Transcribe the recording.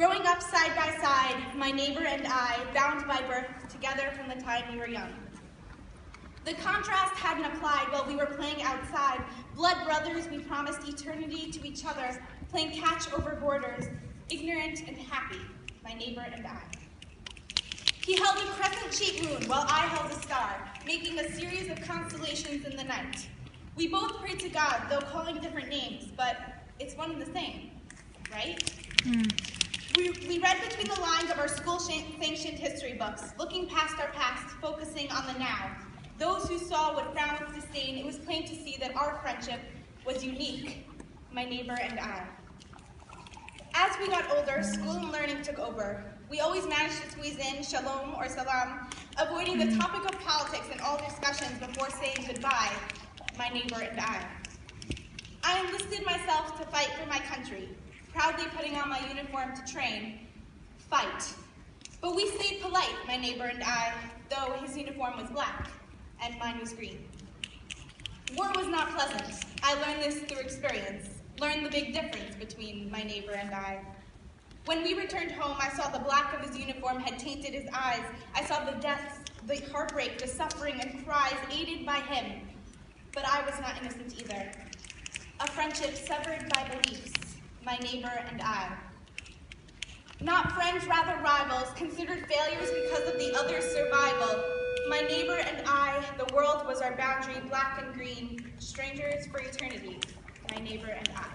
Growing up side by side, my neighbor and I, bound by birth together from the time we were young. The contrast hadn't applied while we were playing outside. Blood brothers, we promised eternity to each other, playing catch over borders, ignorant and happy, my neighbor and I. He held a crescent-shaped moon while I held a star, making a series of constellations in the night. We both prayed to God, though calling different names, but it's one and the same, right? We read between the lines of our school-sanctioned history books, looking past our past, focusing on the now. Those who saw would frown with disdain. It was plain to see that our friendship was unique, my neighbor and I. As we got older, school and learning took over. We always managed to squeeze in shalom or salam, avoiding the topic of politics in all discussions before saying goodbye, my neighbor and I. I enlisted myself to fight for my country, proudly putting on my uniform to train, fight. But we stayed polite, my neighbor and I, though his uniform was black and mine was green. War was not pleasant. I learned this through experience, learned the big difference between my neighbor and I. When we returned home, I saw the black of his uniform had tainted his eyes. I saw the deaths, the heartbreak, the suffering and cries aided by him. But I was not innocent either. A friendship severed by beliefs, my neighbor and I. Not friends, rather rivals, considered failures because of the other's survival. My neighbor and I, the world was our boundary, black and green, strangers for eternity, my neighbor and I.